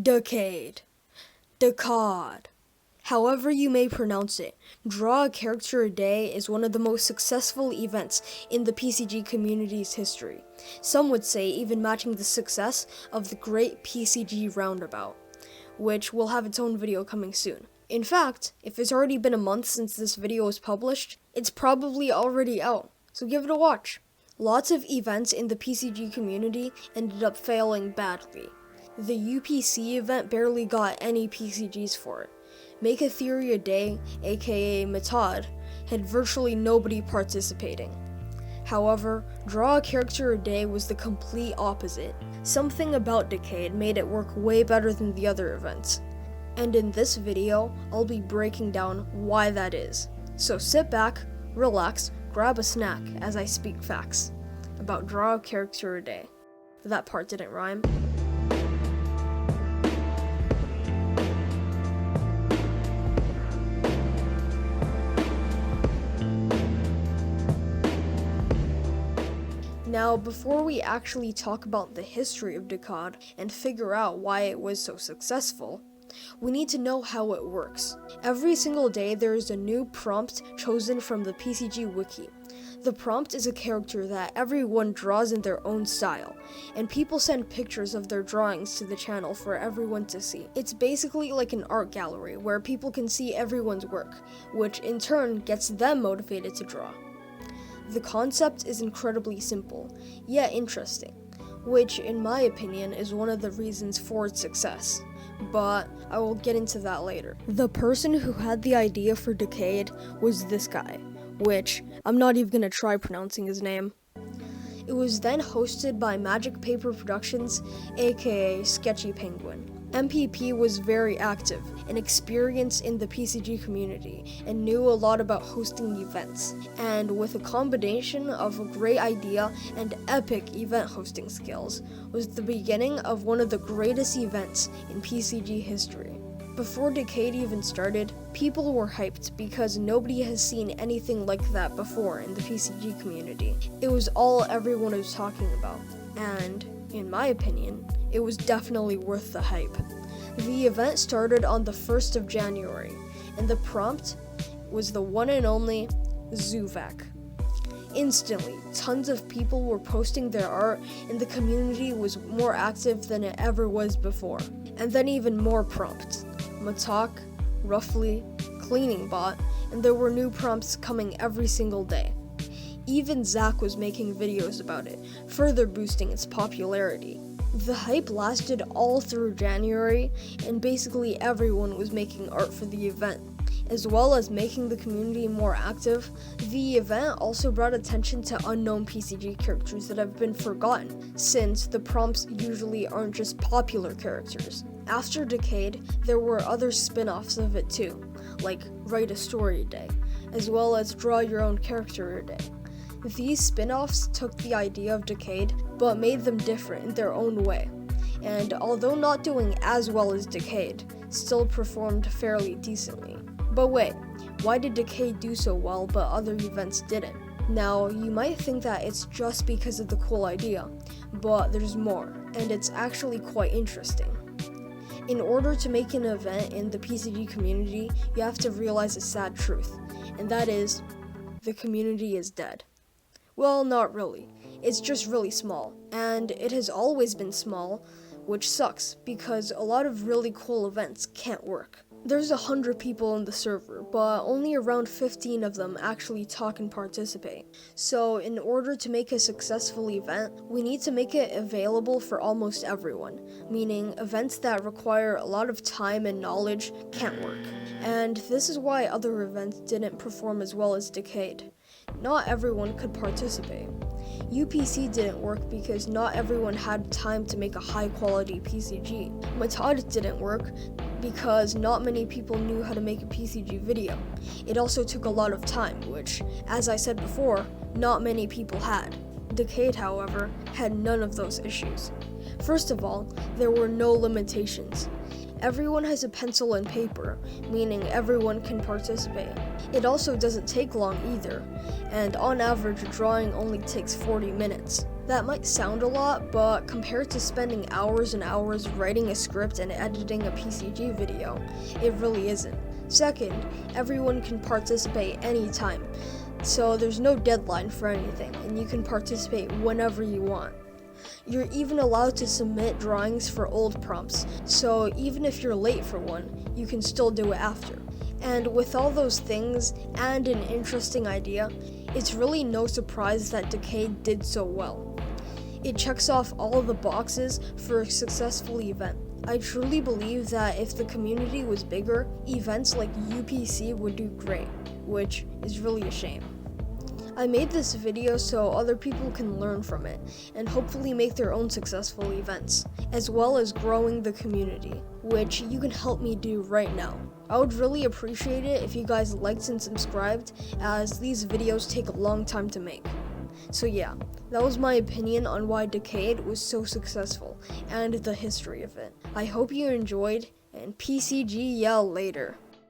DACAD. DACAD. However you may pronounce it, Draw a Character a Day is one of the most successful events in the PCG community's history. Some would say even matching the success of the Great PCG Roundabout, which will have its own video coming soon. In fact, if it's already been a month since this video was published, it's probably already out, so give it a watch. Lots of events in the PCG community ended up failing badly. The UPC event barely got any PCGs for it. Make a Theory a Day, aka DACAD, had virtually nobody participating. However, Draw a Character a Day was the complete opposite. Something about DACAD made it work way better than the other events. And in this video, I'll be breaking down why that is. So sit back, relax, grab a snack as I speak facts about Draw a Character a Day. That part didn't rhyme. Now, before we actually talk about the history of DACAD and figure out why it was so successful, we need to know how it works. Every single day there is a new prompt chosen from the PCG wiki. The prompt is a character that everyone draws in their own style, and people send pictures of their drawings to the channel for everyone to see. It's basically like an art gallery where people can see everyone's work, which in turn gets them motivated to draw. The concept is incredibly simple, yet interesting, which in my opinion is one of the reasons for its success, but I will get into that later. The person who had the idea for DACAD was this guy, which I'm not even gonna try pronouncing his name. It was then hosted by Magic Paper Productions, aka Sketchy Penguin. MPP was very active and experienced in the PCG community and knew a lot about hosting events, and with a combination of a great idea and epic event hosting skills, was the beginning of one of the greatest events in PCG history. Before DACAD even started, people were hyped because nobody has seen anything like that before in the PCG community. It was all everyone was talking about, and, in my opinion, it was definitely worth the hype. The event started on the 1st of January, and the prompt was the one and only Zuvak. Instantly, tons of people were posting their art, and the community was more active than it ever was before. And then even more prompts. Matak, Roughly, Cleaning Bot, and there were new prompts coming every single day. Even Zach was making videos about it, further boosting its popularity. The hype lasted all through January, and basically everyone was making art for the event. As well as making the community more active, the event also brought attention to unknown PCG characters that have been forgotten, since the prompts usually aren't just popular characters. After DACAD, there were other spin-offs of it too, like Write a Story a Day, as well as Draw Your Own Character a Day. These spin-offs took the idea of DACAD, but made them different in their own way, and although not doing as well as DACAD, still performed fairly decently. But wait, why did DACAD do so well but other events didn't? Now, you might think that it's just because of the cool idea, but there's more, and it's actually quite interesting. In order to make an event in the PCG community, you have to realize a sad truth, and that is, the community is dead. Well, not really. It's just really small, and it has always been small, which sucks because a lot of really cool events can't work. There's 100 people in the server, but only around 15 of them actually talk and participate. So in order to make a successful event, we need to make it available for almost everyone, meaning events that require a lot of time and knowledge can't work. And this is why other events didn't perform as well as DACAD. Not everyone could participate. UPC didn't work because not everyone had time to make a high-quality PCG. DACAD didn't work because not many people knew how to make a PCG video. It also took a lot of time, which, as I said before, not many people had. DACAD, however, had none of those issues. First of all, there were no limitations. Everyone has a pencil and paper, meaning everyone can participate. It also doesn't take long either, and on average a drawing only takes 40 minutes. That might sound a lot, but compared to spending hours and hours writing a script and editing a PCG video, it really isn't. Second, everyone can participate anytime, so there's no deadline for anything, and you can participate whenever you want. You're even allowed to submit drawings for old prompts, so even if you're late for one, you can still do it after. And with all those things and an interesting idea, it's really no surprise that DACAD did so well. It checks off all of the boxes for a successful event. I truly believe that if the community was bigger, events like UPC would do great, which is really a shame. I made this video so other people can learn from it and hopefully make their own successful events, as well as growing the community, which you can help me do right now. I would really appreciate it if you guys liked and subscribed, as these videos take a long time to make. So yeah, that was my opinion on why DACAD was so successful and the history of it. I hope you enjoyed, and PCG yell later.